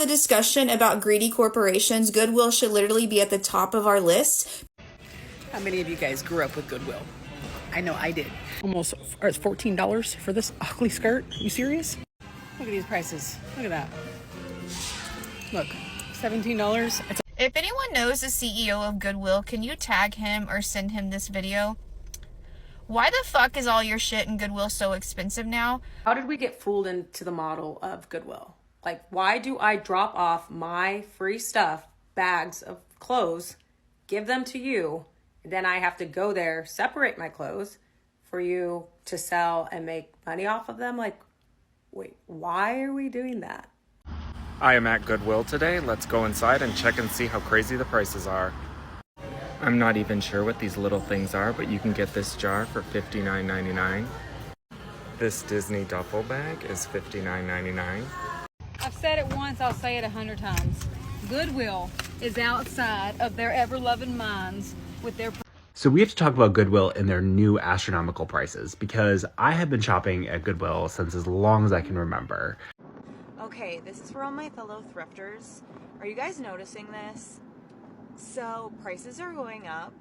the discussion about greedy corporations, Goodwill should literally be at the top of our list. How many of you guys grew up with Goodwill? I know I did. Almost it's $14 for this ugly skirt. You serious? Look at these prices. Look at that. Look, $17. If anyone knows the CEO of Goodwill, can you tag him or send him this video? Why the fuck is all your shit in Goodwill so expensive now? How did we get fooled into the model of Goodwill? Like, why do I drop off my free stuff, bags of clothes, give them to you, and then I have to go there, separate my clothes for you to sell and make money off of them? Like, wait, why are we doing that? I am at Goodwill today. Let's go inside and check and see how crazy the prices are. I'm not even sure what these little things are, but you can get this jar for $59.99. This Disney duffel bag is $59.99. I've said it once, I'll say it 100 times. Goodwill is outside of their ever-loving minds with their... So we have to talk about Goodwill and their new astronomical prices, because I have been shopping at Goodwill since as long as I can remember. Okay, this is for all my fellow thrifters. Are you guys noticing this? So prices are going up,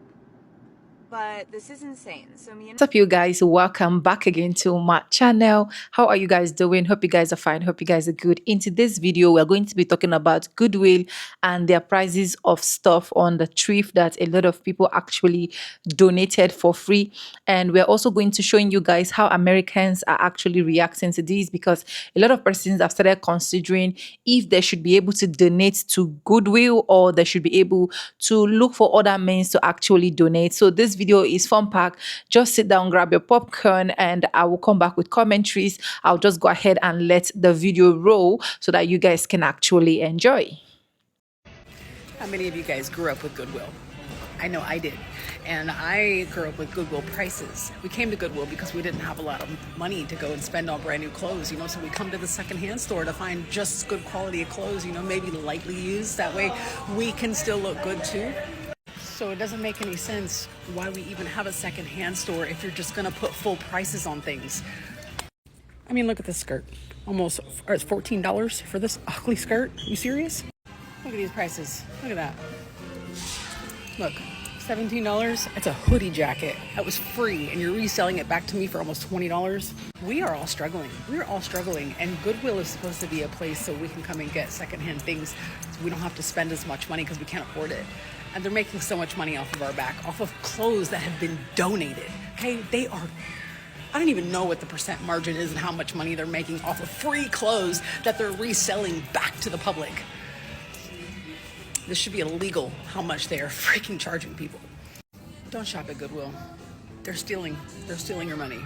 but this is insane. So What's up, you guys? Welcome back again to my channel. How are you guys doing? Hope you guys are fine. Hope you guys are good. Into this video, we're going to be talking about Goodwill and their prices of stuff on the thrift that a lot of people actually donated for free. And we're also going to showing you guys how Americans are actually reacting to this, because a lot of persons have started considering if they should be able to donate to Goodwill or they should be able to look for other means to actually donate. So this video is fun pack. Just sit down, grab your popcorn, and I will come back with commentaries. I'll just go ahead and let the video roll so that you guys can actually enjoy. How many of you guys grew up with Goodwill? I know I did. And I grew up with Goodwill prices. We came to Goodwill because we didn't have a lot of money to go and spend on brand new clothes, so we come to the secondhand store to find just good quality of clothes, maybe lightly used. That way we can still look good too. So it doesn't make any sense why we even have a secondhand store if you're just gonna put full prices on things. I mean, look at this skirt. Almost it's $14 for this ugly skirt. You serious? Look at these prices. Look at that. Look, $17. It's a hoodie jacket that was free, and you're reselling it back to me for almost $20. We are all struggling. We're all struggling, and Goodwill is supposed to be a place so we can come and get secondhand things so we don't have to spend as much money because we can't afford it. And they're making so much money off of our back, off of clothes that have been donated. Okay, I don't even know what the percent margin is and how much money they're making off of free clothes that they're reselling back to the public. This should be illegal, how much they are freaking charging people. Don't shop at Goodwill. They're stealing your money.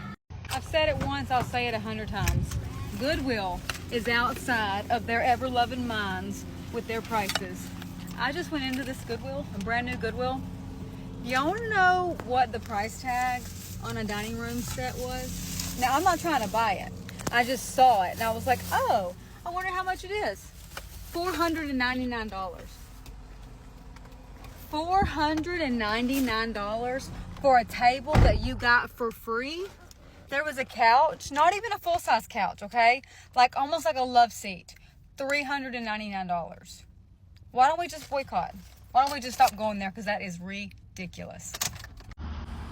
I've said it once, I'll say it 100 times. Goodwill is outside of their ever-loving minds with their prices. I just went into this Goodwill, a brand new Goodwill. Y'all want to know what the price tag on a dining room set was? Now, I'm not trying to buy it. I just saw it and I was like, oh, I wonder how much it is. $499. $499 for a table that you got for free. There was a couch, not even a full-size couch, okay? Like almost like a love seat. $399. Why don't we just boycott? Why don't we just stop going there? Because that is ridiculous.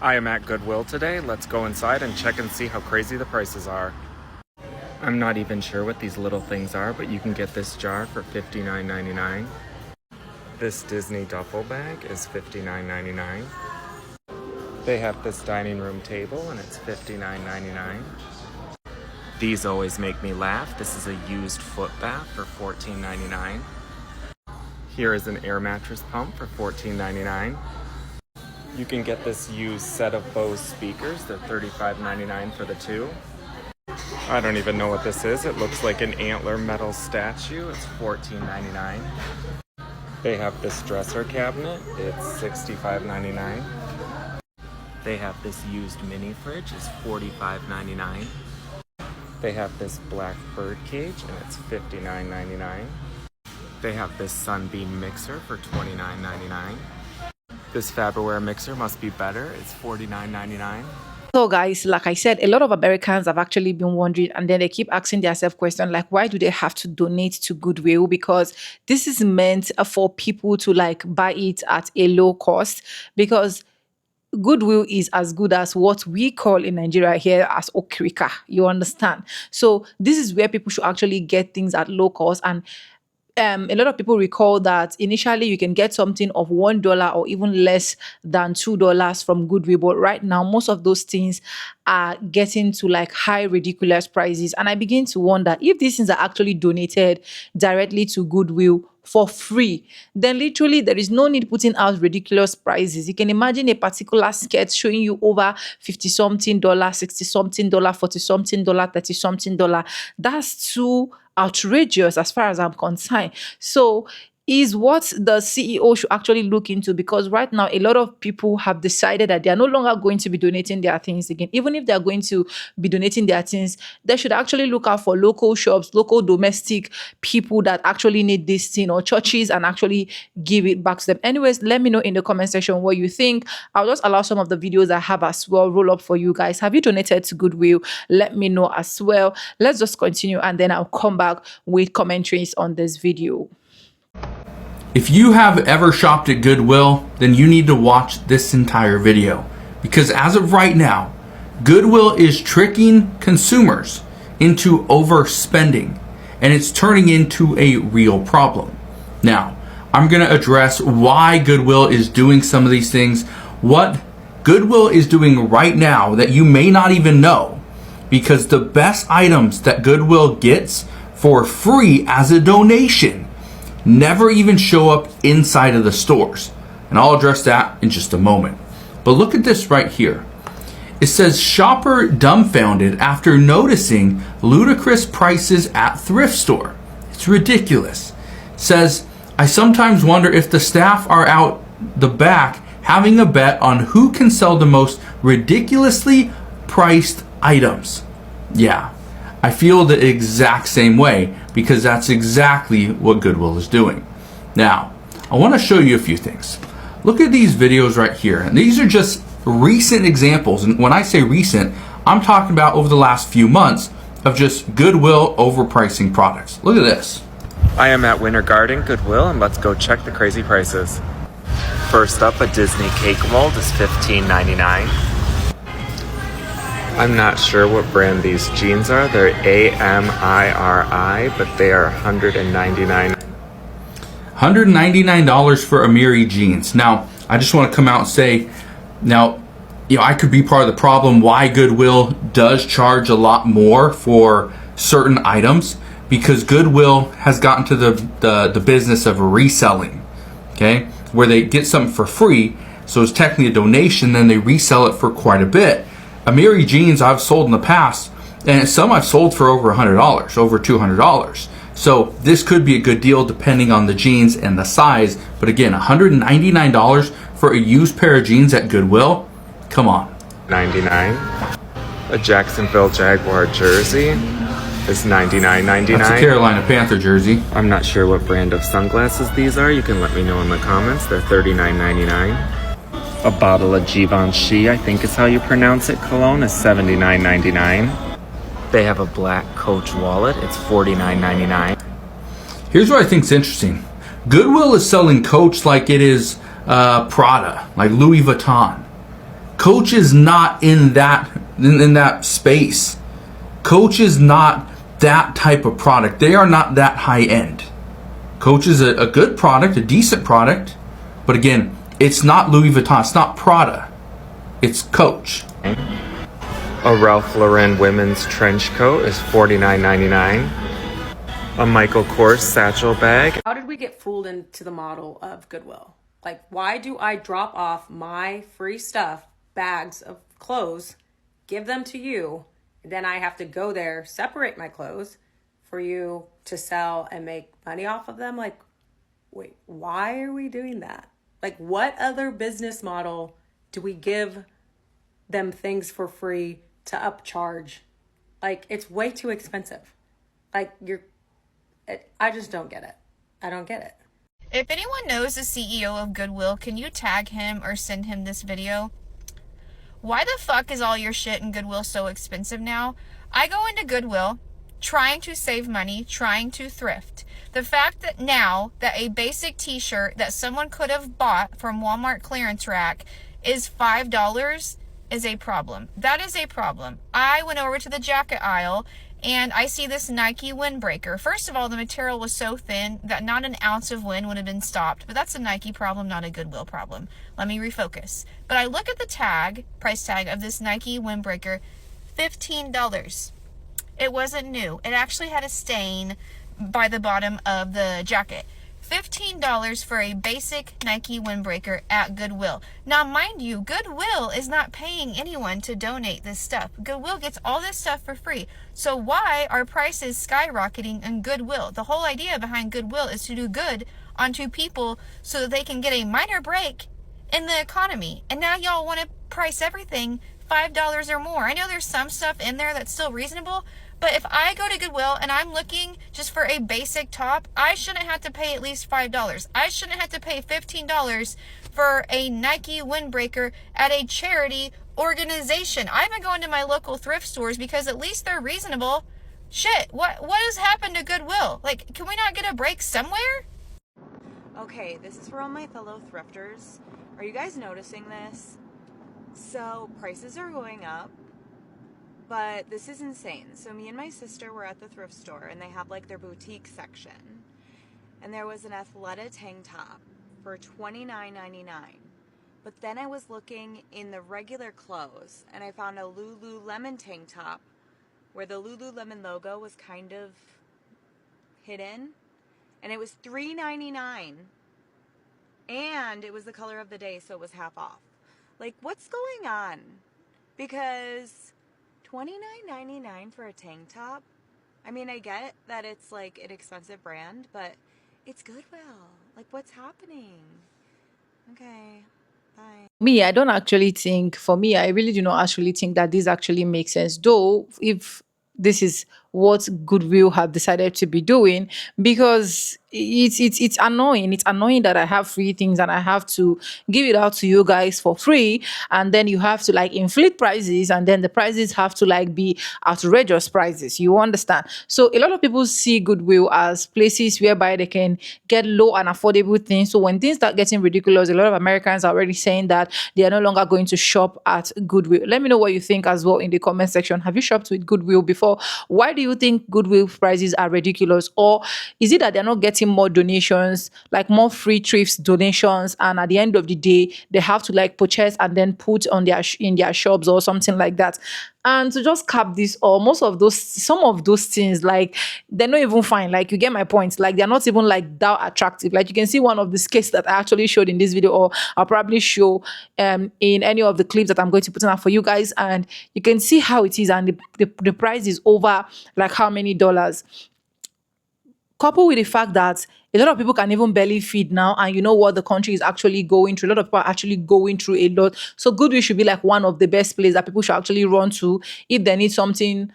I am at Goodwill today. Let's go inside and check and see how crazy the prices are. I'm not even sure what these little things are, but you can get this jar for $59.99. This Disney duffel bag is $59.99. They have this dining room table and it's $59.99. These always make me laugh. This is a used foot bath for $14.99. Here is an air mattress pump for $14.99. You can get this used set of Bose speakers. They're $35.99 for the two. I don't even know what this is. It looks like an antler metal statue. It's $14.99. They have this dresser cabinet. It's $65.99. They have this used mini fridge. It's $45.99. They have this black bird cage and it's $59.99. They have this Sunbeam mixer for $29.99. This Faberware mixer must be better. It's $49.99. So guys, like I said, a lot of Americans have actually been wondering, and then they keep asking themselves question like, why do they have to donate to Goodwill? Because this is meant for people to like buy it at a low cost, because Goodwill is as good as what we call in Nigeria here as okrika. You understand? So this is where people should actually get things at low cost. And a lot of people recall that initially you can get something of $1 or even less than $2 from Goodwill, but right now most of those things are getting to like high ridiculous prices. And I begin to wonder if these things are actually donated directly to Goodwill for free, then literally there is no need putting out ridiculous prices. You can imagine a particular skirt showing you over 50 something dollar, 60 something dollar, 40 something dollar, 30 something dollar. That's too outrageous as far as I'm concerned. So is what the CEO should actually look into, because right now a lot of people have decided that they are no longer going to be donating their things again. Even if they are going to be donating their things, they should actually look out for local shops, local domestic people that actually need this thing, or churches, and actually give it back to them. Anyways, let me know in the comment section what you think. I'll just allow some of the videos I have as well roll up for you guys. Have you donated to Goodwill? Let me know as well. Let's just continue, and then I'll come back with commentaries on this video. If you have ever shopped at Goodwill, then you need to watch this entire video, because as of right now, Goodwill is tricking consumers into overspending, and it's turning into a real problem. Now, I'm going to address why Goodwill is doing some of these things, what Goodwill is doing right now that you may not even know, because the best items that Goodwill gets for free as a donation never even show up inside of the stores. And I'll address that in just a moment. But look at this right here. It says shopper dumbfounded after noticing ludicrous prices at thrift store. It's ridiculous. It says, I sometimes wonder if the staff are out the back having a bet on who can sell the most ridiculously priced items. Yeah, I feel the exact same way, because that's exactly what Goodwill is doing. Now, I want to show you a few things. Look at these videos right here. And these are just recent examples. And when I say recent, I'm talking about over the last few months of just Goodwill overpricing products. Look at this. I am at Winter Garden Goodwill, and let's go check the crazy prices. First up, a Disney cake mold is $15.99. I'm not sure what brand these jeans are. They're AMIRI, but they are $199. $199 for Amiri jeans. Now, I just want to come out and say, now, I could be part of the problem why Goodwill does charge a lot more for certain items, because Goodwill has gotten to the business of reselling, okay? Where they get something for free, so it's technically a donation, then they resell it for quite a bit. Amiri jeans I've sold in the past, and some I've sold for over $100, over $200. So this could be a good deal depending on the jeans and the size. But again, $199 for a used pair of jeans at Goodwill? Come on. $99. A Jacksonville Jaguar jersey is $99.99. That's a Carolina Panther jersey. I'm not sure what brand of sunglasses these are. You can let me know in the comments. They're $39.99. A bottle of Givenchy, I think is how you pronounce it, cologne, is $79.99. They have a black Coach wallet. It's $49.99. Here's what I think is interesting. Goodwill is selling Coach like it is Prada, like Louis Vuitton. Coach is not in that space. Coach is not that type of product. They are not that high end. Coach is a good product, a decent product, but again, it's not Louis Vuitton, it's not Prada, it's Coach. A Ralph Lauren women's trench coat is $49.99. A Michael Kors satchel bag. How did we get fooled into the model of Goodwill? Like, why do I drop off my free stuff, bags of clothes, give them to you, and then I have to go there, separate my clothes for you to sell and make money off of them? Like, wait, why are we doing that? Like, what other business model do we give them things for free to upcharge? Like, it's way too expensive. Like, I just don't get it. I don't get it. If anyone knows the CEO of Goodwill, can you tag him or send him this video? why the fuck is all your shit in Goodwill so expensive now? I go into Goodwill trying to save money, trying to thrift. The fact that now that a basic t-shirt that someone could have bought from Walmart clearance rack is $5 is a problem. That is a problem. I went over to the jacket aisle and I see this Nike windbreaker. First of all, the material was so thin that not an ounce of wind would have been stopped. But that's a Nike problem, not a Goodwill problem. Let me refocus. But I look at the tag, price tag of this Nike windbreaker, $15. It wasn't new. It actually had a stain by the bottom of the jacket. $15 for a basic Nike windbreaker at Goodwill. Now, mind you, Goodwill is not paying anyone to donate this stuff. Goodwill gets all this stuff for free. So why are prices skyrocketing in Goodwill? The whole idea behind Goodwill is to do good onto people so that they can get a minor break in the economy. And now y'all want to price everything $5 or more. I know there's some stuff in there that's still reasonable, but if I go to Goodwill and I'm looking just for a basic top, I shouldn't have to pay at least $5. I shouldn't have to pay $15 for a Nike windbreaker at a charity organization. I've been going to my local thrift stores because at least they're reasonable. Shit, what has happened to Goodwill? Like, can we not get a break somewhere? Okay, this is for all my fellow thrifters. Are you guys noticing this? So, prices are going up. But this is insane. So me and my sister were at the thrift store and they have like their boutique section. And there was an Athleta tank top for $29.99. But then I was looking in the regular clothes and I found a Lululemon tank top where the Lululemon logo was kind of hidden. And it was $3.99. And it was the color of the day, so it was half off. Like, what's going on? Because $29.99 for a tank top? I mean, I get that it's like an expensive brand, but it's Goodwill. Like, what's happening? Okay, bye. Me, I don't actually think, for me, I really do not actually think that this actually makes sense. Though, if this is what Goodwill have decided to be doing, because it's annoying. It's annoying that I have free things and I have to give it out to you guys for free, and then you have to like inflate prices, and then the prices have to like be outrageous prices. You understand? So a lot of people see Goodwill as places whereby they can get low and affordable things. So when things start getting ridiculous, a lot of Americans are already saying that they are no longer going to shop at Goodwill. Let me know what you think as well in the comment section. Have you shopped with Goodwill before? Why do you think Goodwill prices are ridiculous? Or is it that they're not getting more donations, like more free thrifts donations, and at the end of the day they have to like purchase and then put on their in their shops or something like that? And to just cap this, or some of those things, like they're not even fine. Like, you get my point. Like, they're not even like that attractive. Like, you can see one of the skates that I actually showed in this video, or I'll probably show in any of the clips that I'm going to put in out for you guys, and you can see how it is, and the price is over like how many dollars. Coupled with the fact that a lot of people can even barely feed now, and you know what the country is actually going through. A lot of people are actually going through a lot. So Goodwill should be like one of the best places that people should actually run to if they need something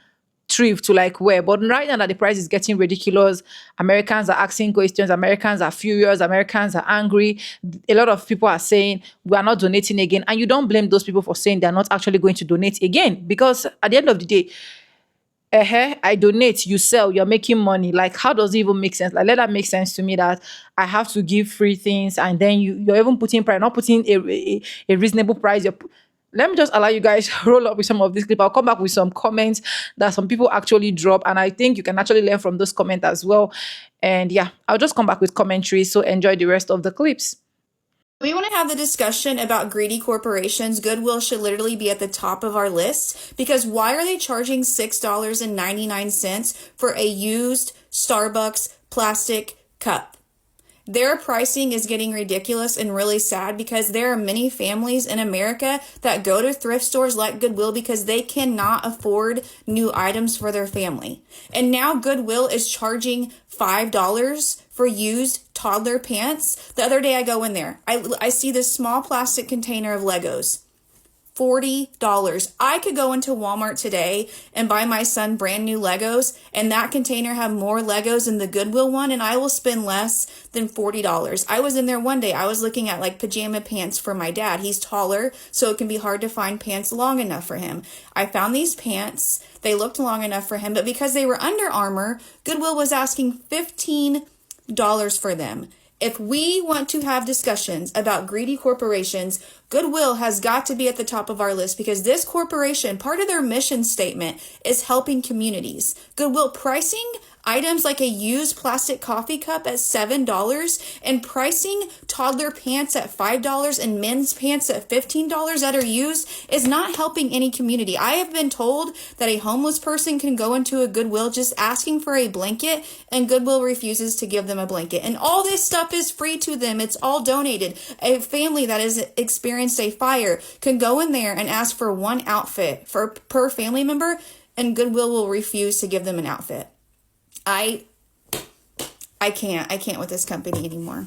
thrift to like wear. But right now that the price is getting ridiculous, Americans are asking questions, Americans are furious, Americans are angry. A lot of people are saying we are not donating again, and you don't blame those people for saying they're not actually going to donate again, because at the end of the day, I donate, you sell, you're making money. Like, how does it even make sense? Like, let that make sense to me, that I have to give free things, and then you're even putting price, not putting a reasonable price. Let me just allow you guys roll up with some of this clip. I'll come back with some comments that some people actually drop, and I think you can actually learn from those comments as well. And yeah, I'll just come back with commentary, so enjoy the rest of the clips. We want to have the discussion about greedy corporations. Goodwill should literally be at the top of our list, because why are they charging $6.99 for a used Starbucks plastic cup? Their pricing is getting ridiculous and really sad, because there are many families in America that go to thrift stores like Goodwill because they cannot afford new items for their family. And now Goodwill is charging $5 for used toddler pants. The other day I go in there, I see this small plastic container of Legos. $40. I could go into Walmart today and buy my son brand new Legos, and that container have more Legos than the Goodwill one, and I will spend less than $40. I was in there one day. I was looking at like pajama pants for my dad. He's taller, so it can be hard to find pants long enough for him. I found these pants. They looked long enough for him, but because they were Under Armour, Goodwill was asking $15 for them. If we want to have discussions about greedy corporations, Goodwill has got to be at the top of our list, because this corporation, part of their mission statement is helping communities. Goodwill pricing items like a used plastic coffee cup at $7 and pricing toddler pants at $5 and men's pants at $15 that are used is not helping any community. I have been told that a homeless person can go into a Goodwill just asking for a blanket, and Goodwill refuses to give them a blanket. And all this stuff is free to them. It's all donated. A family that has experienced a fire can go in there and ask for one outfit per family member, and Goodwill will refuse to give them an outfit. I can't with this company anymore.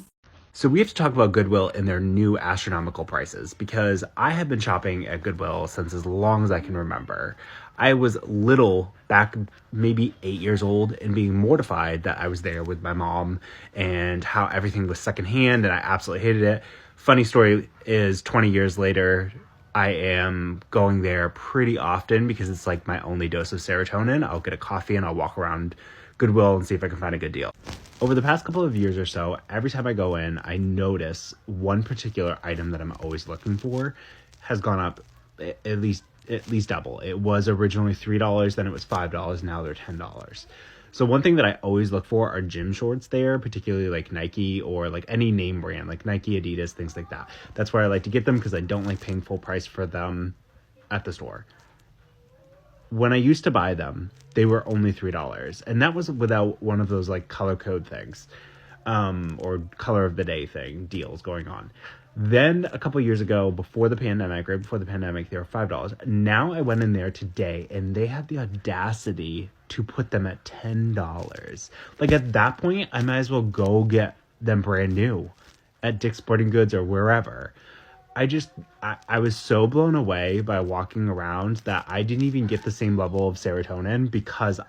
So we have to talk about Goodwill and their new astronomical prices, because I have been shopping at Goodwill since as long as I can remember. I was little, back maybe 8 years old, and being mortified that I was there with my mom and how everything was secondhand, and I absolutely hated it. Funny story is 20 years later, I am going there pretty often because it's like my only dose of serotonin. I'll get a coffee and I'll walk around Goodwill and see if I can find a good deal. Over the past couple of years or so, every time I go in, I notice one particular item that I'm always looking for has gone up at least double. It was originally $3, then it was $5, now they're $10. So one thing that I always look for are gym shorts there, particularly like Nike or like any name brand, like Nike, Adidas, things like that. That's where I like to get them, because I don't like paying full price for them at the store. When I used to buy them, they were only $3, and that was without one of those like color code things, or color of the day thing deals going on. Then a couple years ago, before the pandemic, right before the pandemic, they were $5. Now I went in there today, and they had the audacity to put them at $10. Like, at that point, I might as well go get them brand new at Dick's Sporting Goods or wherever. I was so blown away by walking around that I didn't even get the same level of serotonin, because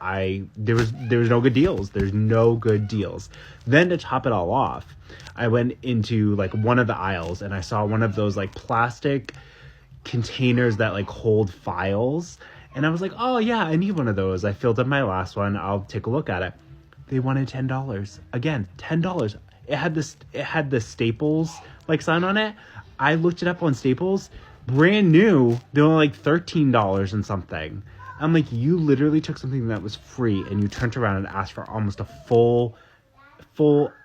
there was no good deals. There's no good deals. Then to top it all off, I went into like one of the aisles and I saw one of those like plastic containers that like hold files. And I was like, oh yeah, I need one of those. I filled up my last one. I'll take a look at it. They wanted $10. Again, $10. It had the Staples like sign on it. I looked it up on Staples, brand new. They were like $13 and something. I'm like, you literally took something that was free and you turned around and asked for almost a full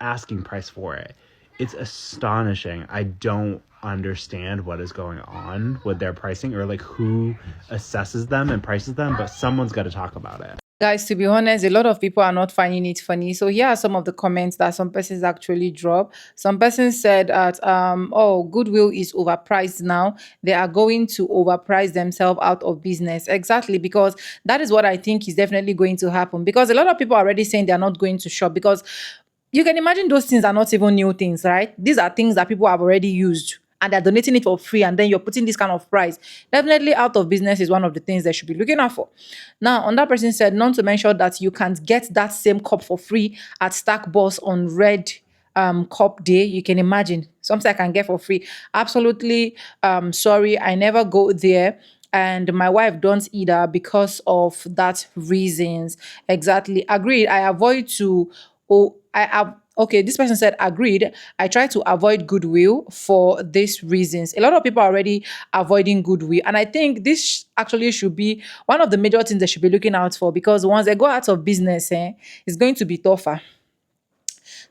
asking price for it. It's astonishing. I don't understand what is going on with their pricing, or like who assesses them and prices them, but someone's got to talk about it. Guys, to be honest, a lot of people are not finding it funny. So here are some of the comments that some persons actually drop. Some persons said that oh, Goodwill is overpriced now. They are going to overprice themselves out of business. Exactly, because that is what I think is definitely going to happen. Because a lot of people are already saying they're not going to shop, because you can imagine those things are not even new things, right? These are things that people have already used, and they're donating it for free, and then you're putting this kind of price. Definitely out of business is one of the things they should be looking out for. Now, another person said, not to mention that you can't get that same cup for free at Stack Boss on Red Cup Day. You can imagine something I can get for free. Absolutely sorry, I never go there. And my wife don't either because of that reasons. Exactly. Agreed. I avoid to okay, this person said, agreed. I try to avoid Goodwill for these reasons. A lot of people are already avoiding Goodwill. And I think this actually should be one of the major things they should be looking out for, because once they go out of business, it's going to be tougher.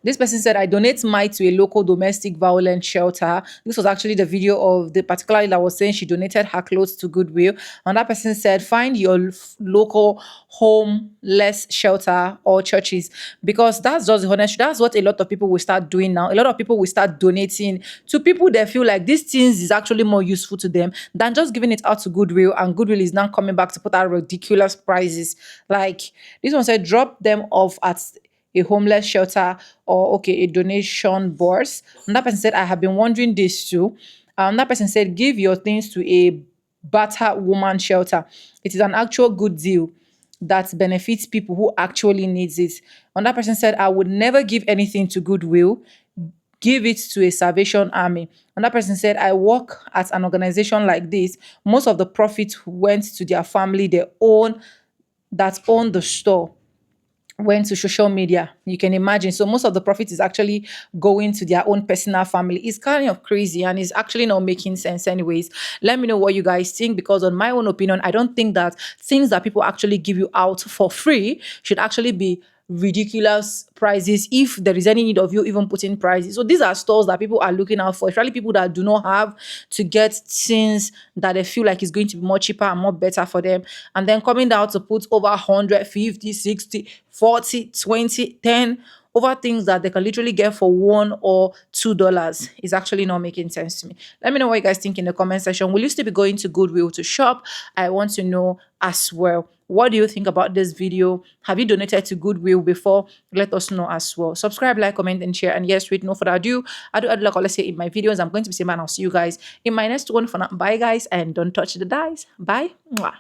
This person said, I donate mine to a local domestic violence shelter. This was actually the video of the particular that was saying she donated her clothes to Goodwill. And that person said, find your local homeless shelter or churches, because that's just the honest. That's what a lot of people will start doing now. A lot of people will start donating to people they feel like these things is actually more useful to them than just giving it out to Goodwill. And Goodwill is now coming back to put out ridiculous prices. Like this one said, drop them off at a homeless shelter, or okay, a donation box. And that person said, I have been wondering this too. That person said, give your things to a Battered Woman Shelter. It is an actual good deal that benefits people who actually needs it. Another person said, I would never give anything to Goodwill. Give it to a Salvation Army. Another person said, I work at an organization like this. Most of the profit went to their family, that own the store went to social media. You can imagine. So most of the profit is actually going to their own personal family. It's kind of crazy and it's actually not making sense anyways. Let me know what you guys think, because on my own opinion, I don't think that things that people actually give you out for free should actually be ridiculous prices if there is any need of you even putting prices. So these are stores that people are looking out for, especially people that do not have, to get things that they feel like is going to be more cheaper and more better for them, and then coming down to put over 100, 50, 60, 40, 20, 10 over things that they can literally get for $1 or $2 is actually not making sense to me. Let me know what you guys think in the comment section. Will you still be going to Goodwill to shop? I want to know as well. What do you think about this video? Have you donated to Goodwill before? Let us know as well. Subscribe, like, comment, and share. And yes, with no further ado, I do like let's say in my videos. I'm going to be saying, man, I'll see you guys in my next one. For now, bye guys, and don't touch the dice. Bye. Mwah.